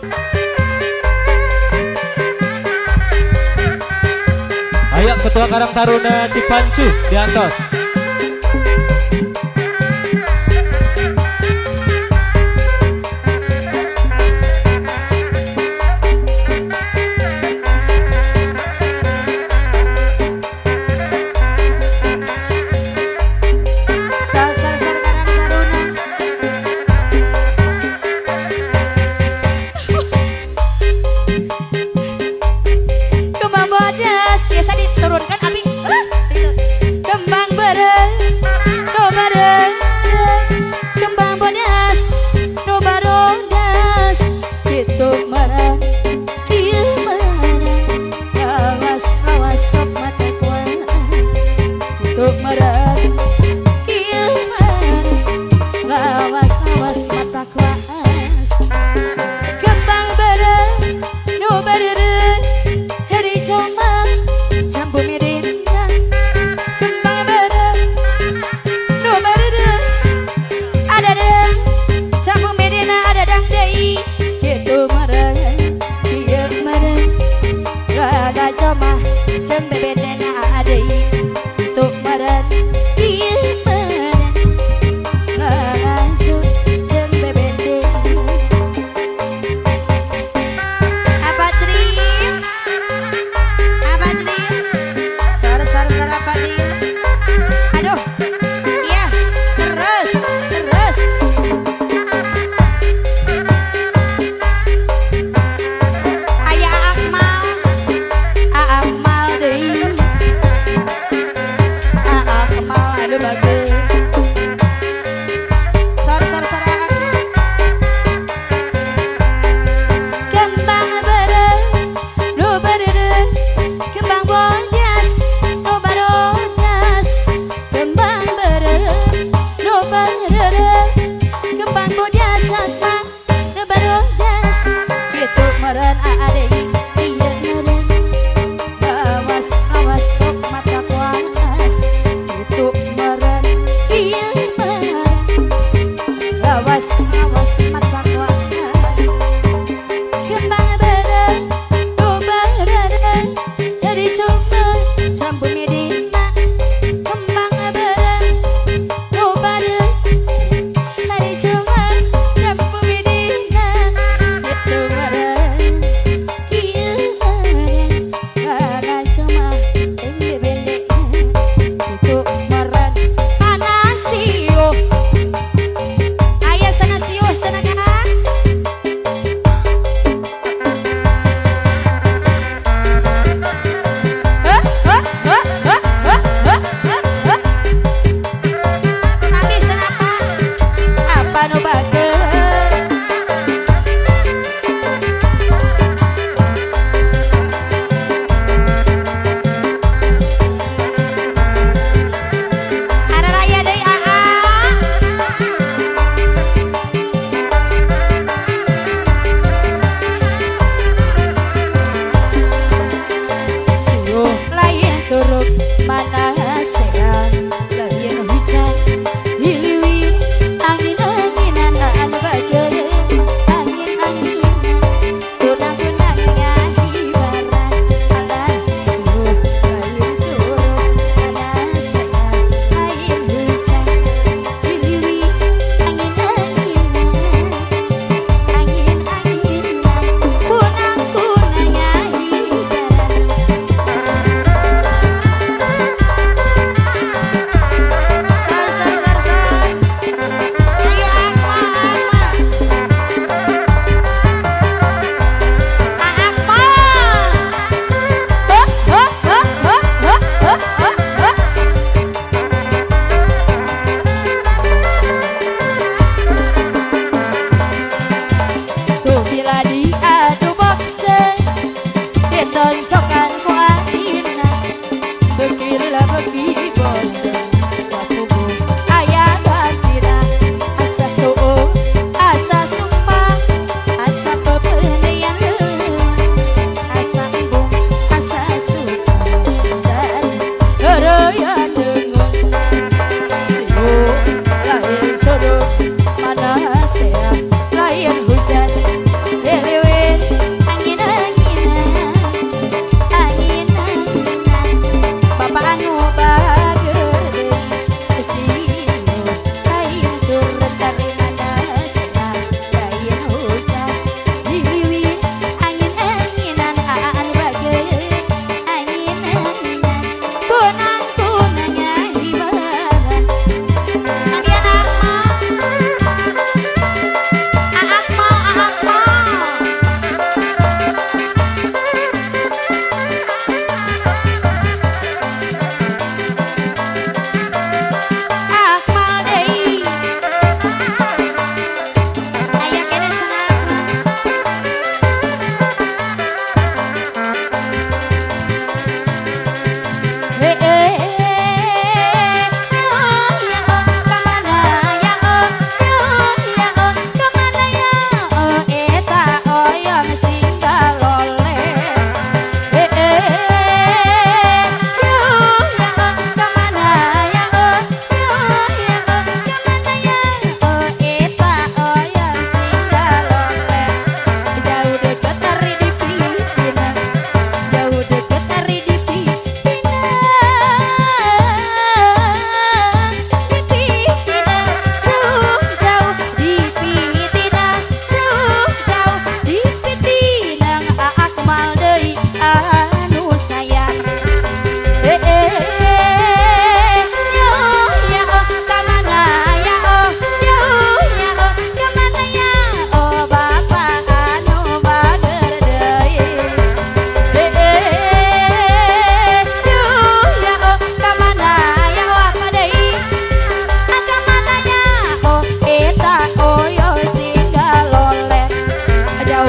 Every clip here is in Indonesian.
Ayo Ketua Karang Taruna Cipancu diantos. Biasa diturunkan abi gitu. Kembang bareng no bareng, kembang bodas no barodas gitu marah kieu marah awas awas sok mata kuas gitu marah kieu marah awas awas mata kuas kembang bareng no bareng hari cuma jambu mirina kembang bareng no bareng ada dang jambu mirina ada dang dei gitu marah iya marah rada coma jembe bedena adei gitu marah iya marah langsung jembe bedena apa dream apa dia? Aduh, iya, terus. Ayah Akmal deh.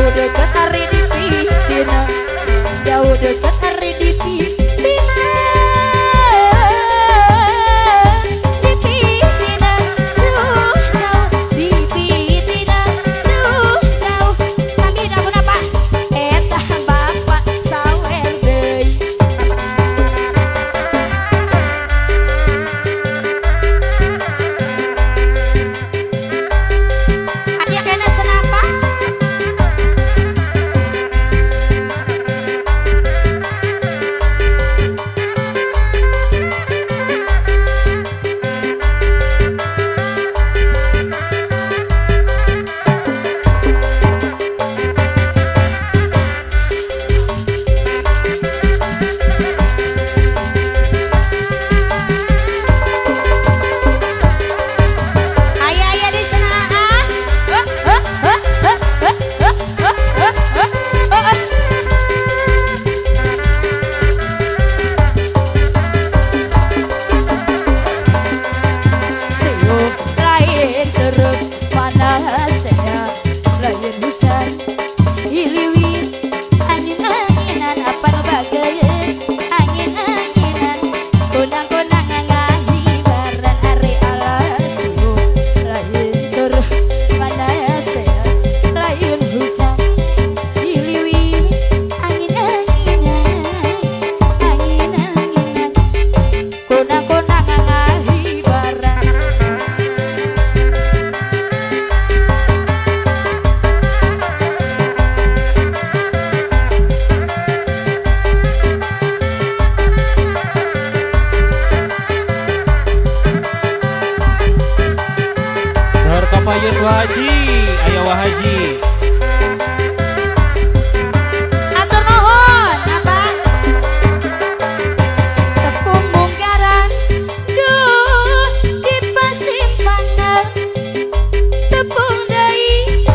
jauh dekat hari di pitina, jauh dekat hari di pitina, di pitina, jauh jauh di pitina, jauh jauh. Kami dapur apa? Eta bapak sawer deui. Aya kena senapa? Aya di senaan. Siup lain jeruk panasnya, lain hujan iliwin, angin-anginan apa bageun, angin-anginan kunang-kunang ngahibaran ari alas. Siup lain jeruk panasnya, lain hujan iliwin, angin-anginan, angin-anginan kunang-kunang ngahibaran. Sahur kapayun wahaji, ayo wahaji. Atur nuhun, Abang. Tepung mungkaran, duh di pasimpangan. Tepung deui,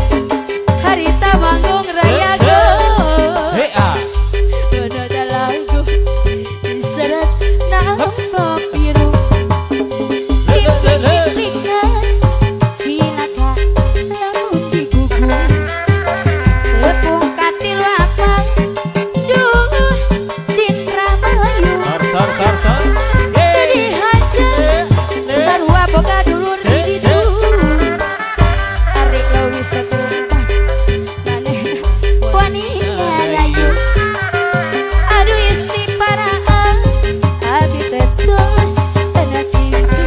harita manggung raya go. Hea, Dono dalagu, diseret nampak biru. Piplik-piplikan, cilaka lamun digugur. Tepung katil lapang, duh din ramayu. sar. Jadi hancur, sarua boga dulur di didu. Tarik leuwih sepuntas, maneh wanita rayu. Aduh istiparaan, abi teh tos enak isu.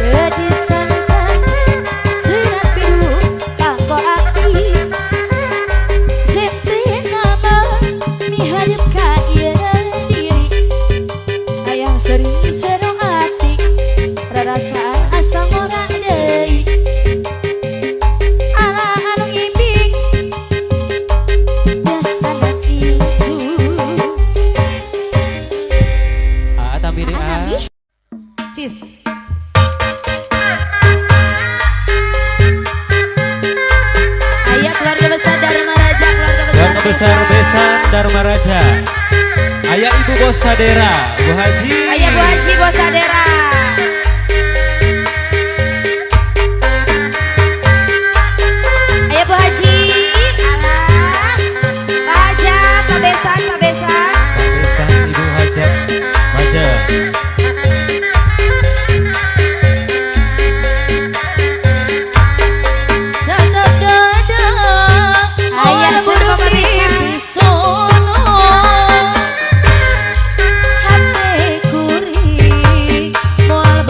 Jadi santan, surat biru kanggo aki. Jentri nama miharep ka ieu diri. Hayang sering cenong hati, rarasaan asa ngorang deui. Ala anu ngimbing, biasana kicu. A tambi deh A. Cis. Ayah keluarga besar Dharma Raja, Keluarga besar Besan Dharma Raja. Ayah Ibu Bos Sadera, Bu Haji. Ayah Bu Haji Bosadera. Ayah Bu Haji. Alah. Pak Haja, Pak Besan, Pak Besan. Besan Ibu Haja. Baja. Ayah suruh Pak Besan. Hati kuri, moal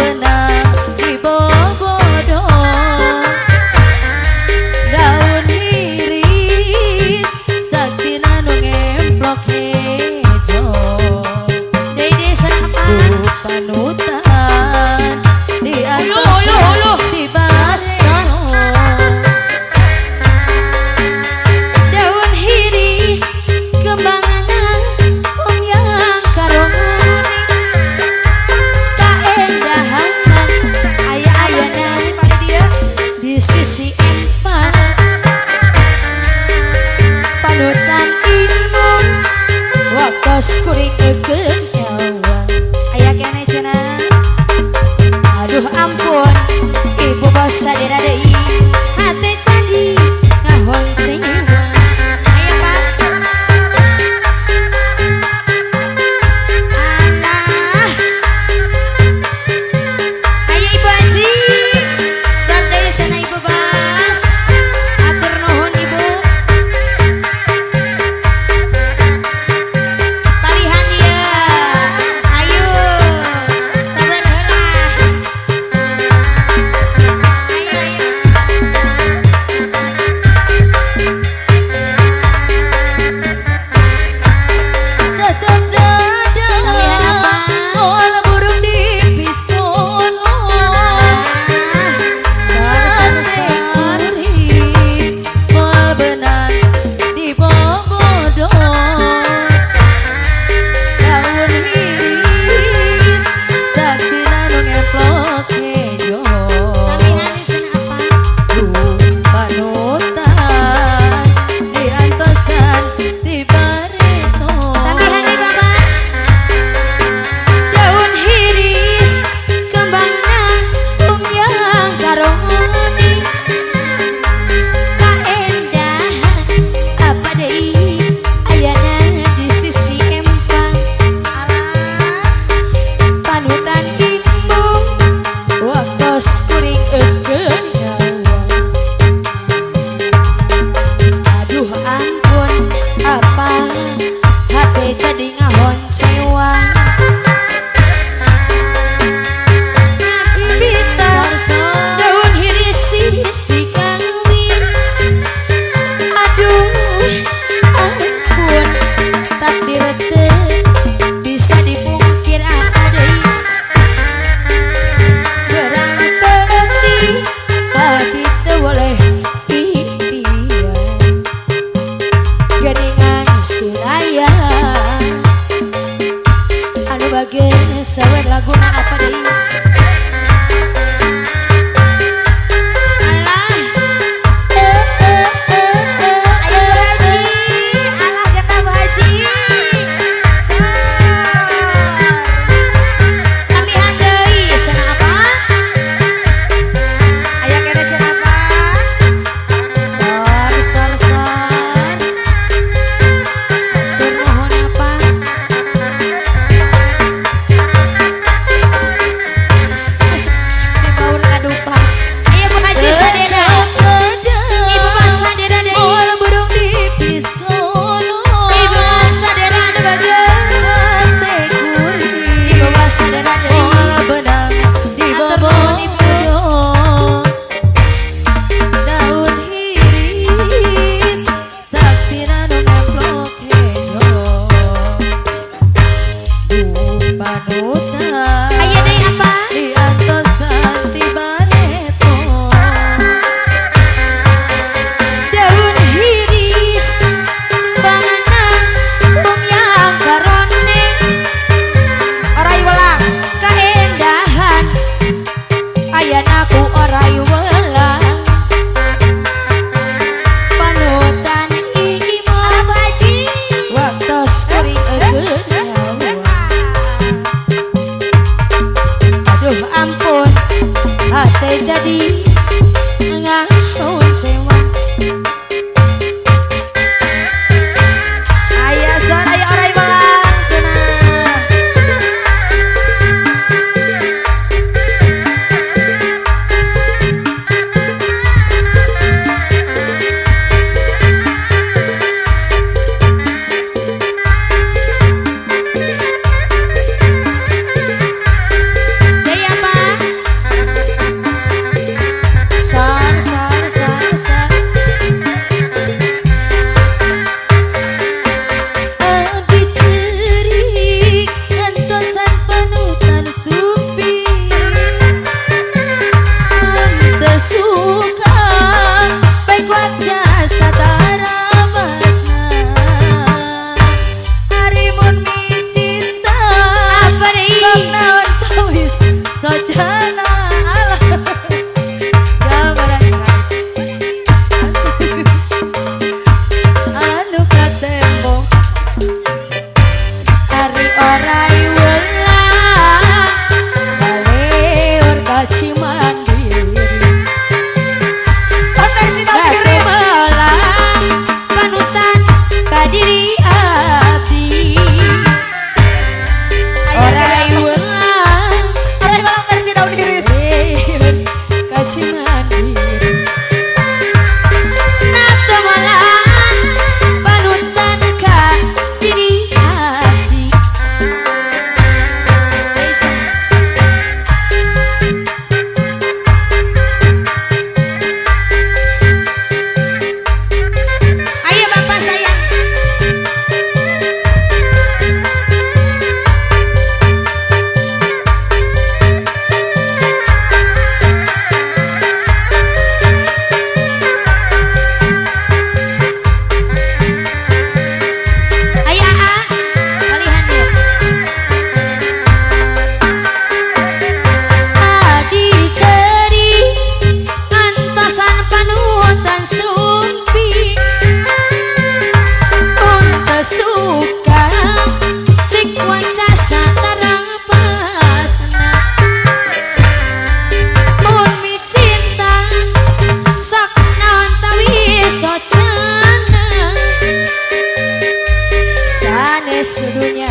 sedunya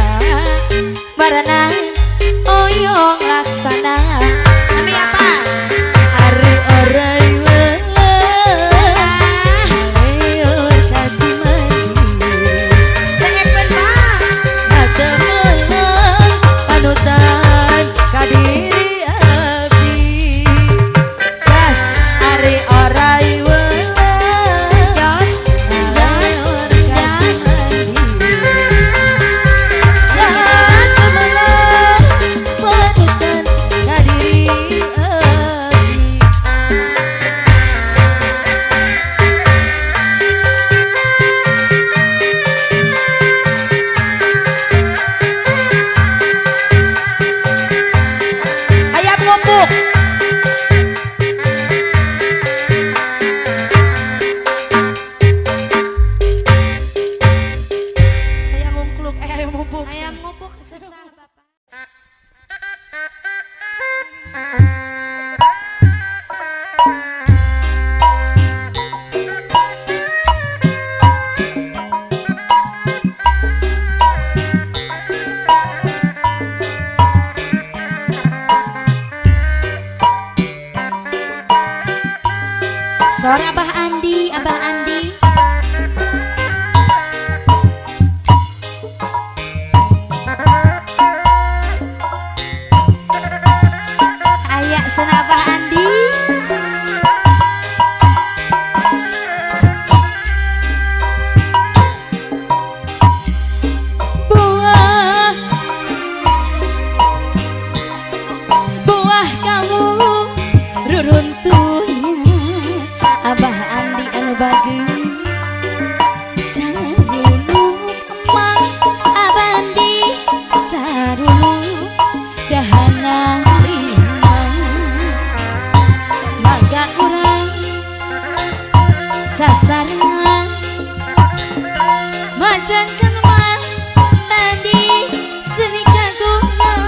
barana oyong laksana. Tapi apa? Ari orai leor kaji mandi Sengepen Pak. Nate melang panutan kadiri abdi Jas, Ari orai jas, jas, jas. Nate melang panutan kadiri abdi Hayam ngumpuk Hayam ngungkluk hayam ngumpuk Ayam ngupuk sesah Bapak. Sore Abah Andi, Abah Andi. Ayak sana Abah Andi. Buah, buah kamu ruruntunya Abah Andi anu bageus carulu kemang Abah Andi carulu dahana limang mangga urang sasarengan macan kenemang Andi seni kagungan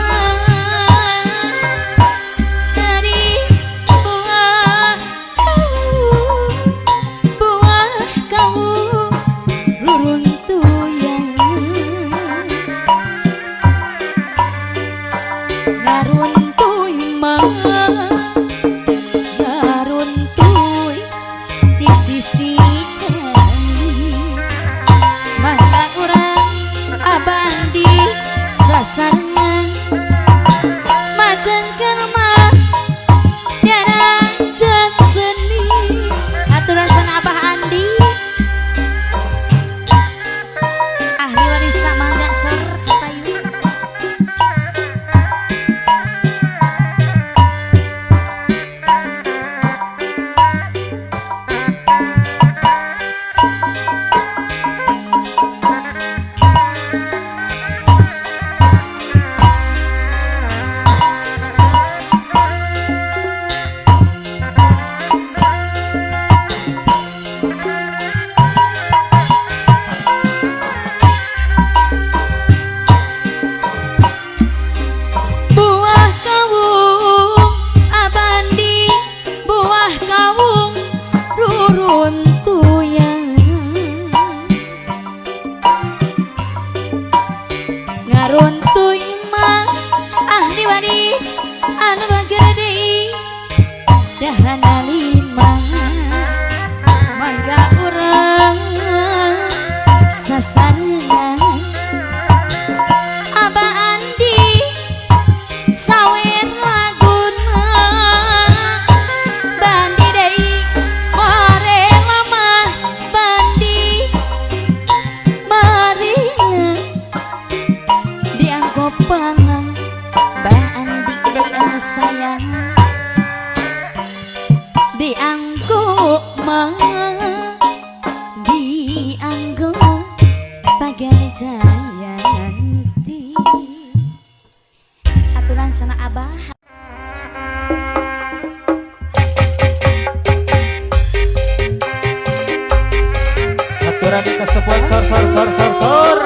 dari buah kau ruruntuyan ngaruntuy mah ngaruntuy di sisi cani mangga urang abandi sasarengan macan kenemah derajat seni aturan sana Abah Andi ahli waris mangga ser payu. Buah kawung abandi buah kawung ruruntuyan ngaruntuy mah ahli waris anu bagera deui dahana limang mangga urang sasarengan Abah Andi sawer laguna bandi deui more mama bandi marina dianggo pangang Mbah Andi deui anu sayang dianggo mah dianggo Pagari Jayanti aturan sana Abah. Aturan ke sponsor sor.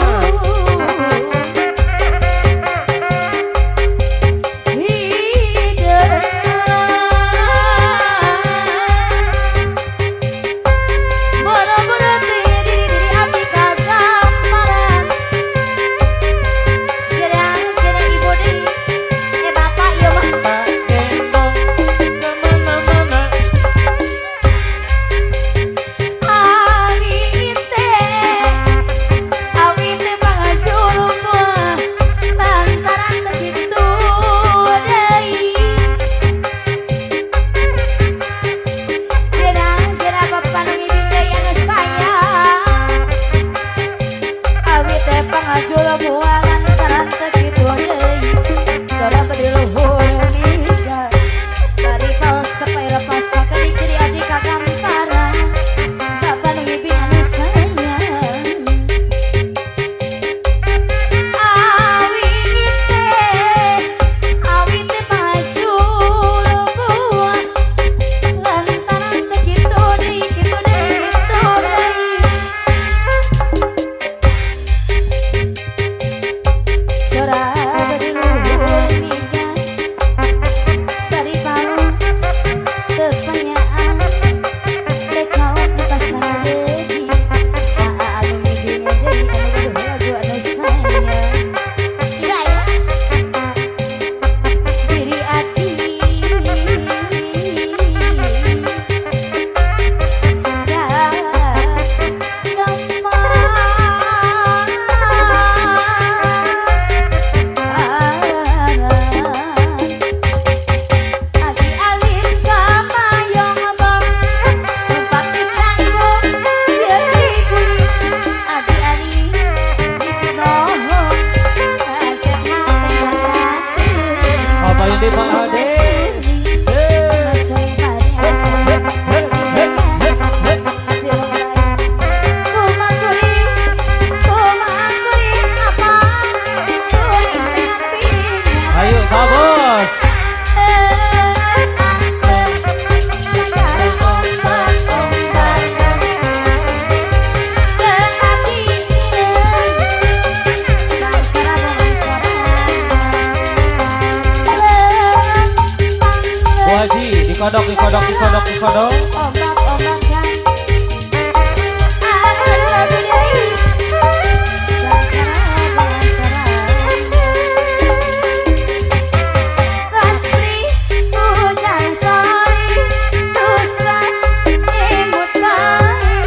dikodok. Ombak-ombak kan. Ada lagu dari Sangsara. Rastri hujan sore, terus ras imut bae.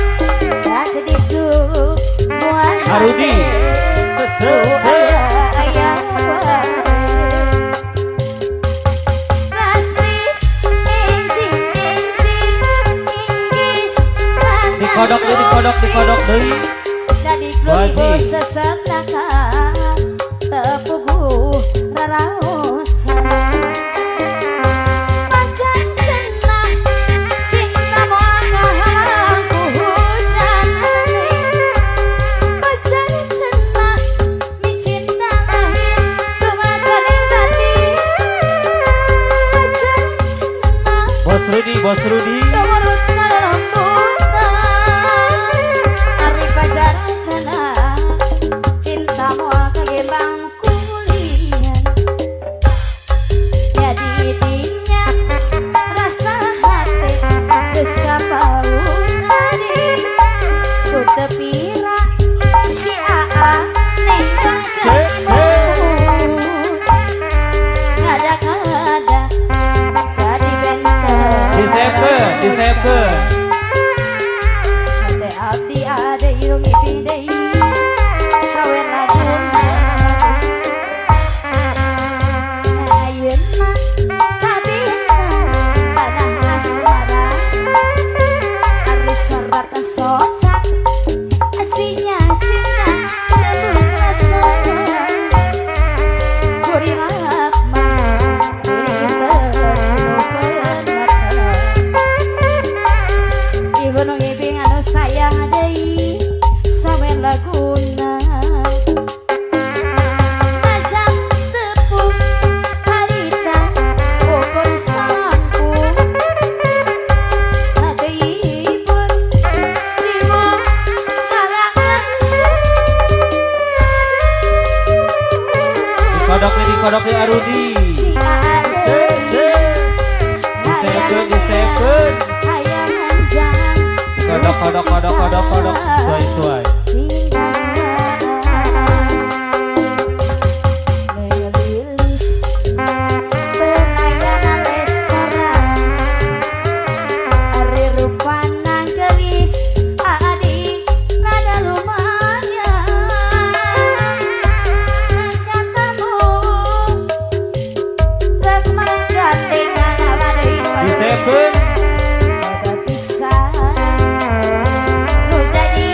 Dak dikduk mual. Arudi. Ayah wae. Rastris enjing inggis Dikodok deui. Jadi Wajib. keluarga sesemnaka tepugu raraosan pacan cenah cinta moagaku hujan pacan cenah mi cinta lahir tumakani hati pacan cenah Bos Rudi. Kemarut rembutan Ari pajar cana cinta moal kagembang kulian jadi dinya rasa hati geus kapaun tadi ku tepira si Aa neng ngada-ngada jadi benteng Disepen. Hati abdi ada irung iping deui sawer laguna ayeuna kabintang panah asmara ari serat soca asinya cinta tembus rasana kurirap mah ibu nu ngibing anu sayang deui sawer laguna ajang tepuk harita pokon sampu hadeupun ribu kalangan Dikodok Arudi. si ade Disepen. hayangan jang Kodok. Suai. Merilis pelayanan restoran Ari rupana gelis Adi rada lumayan Angkat tamu Rek manggatingan abadi Disepen. Ada pisan Nu jadi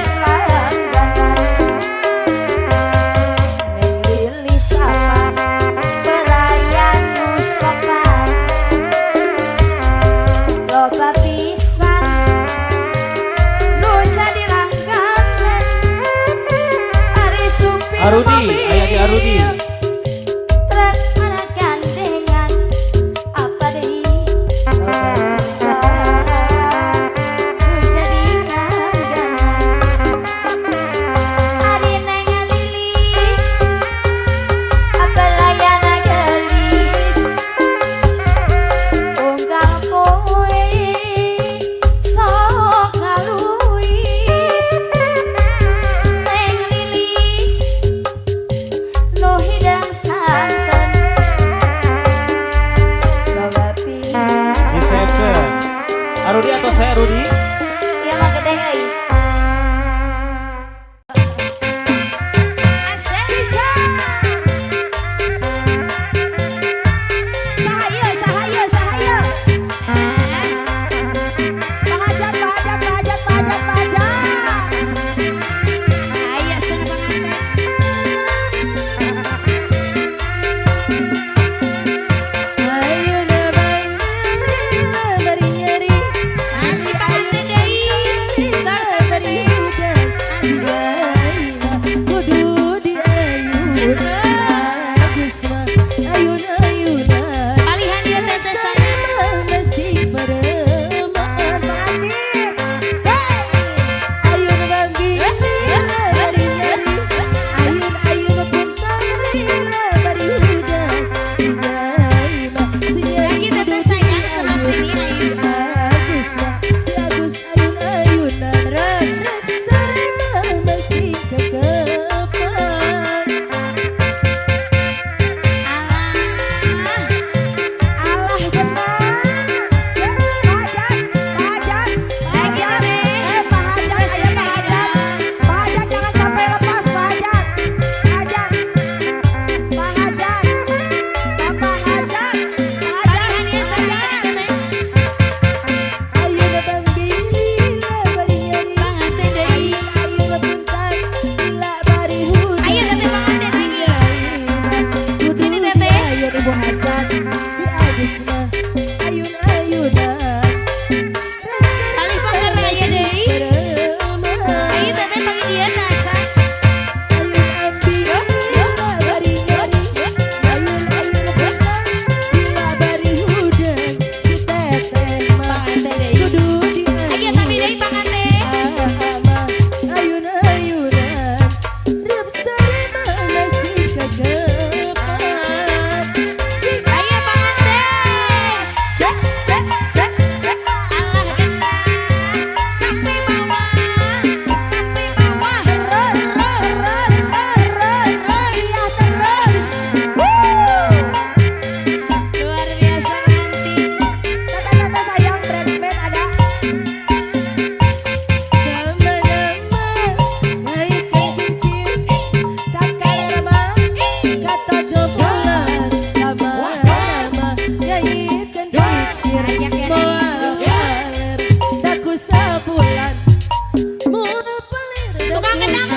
Tukang kendang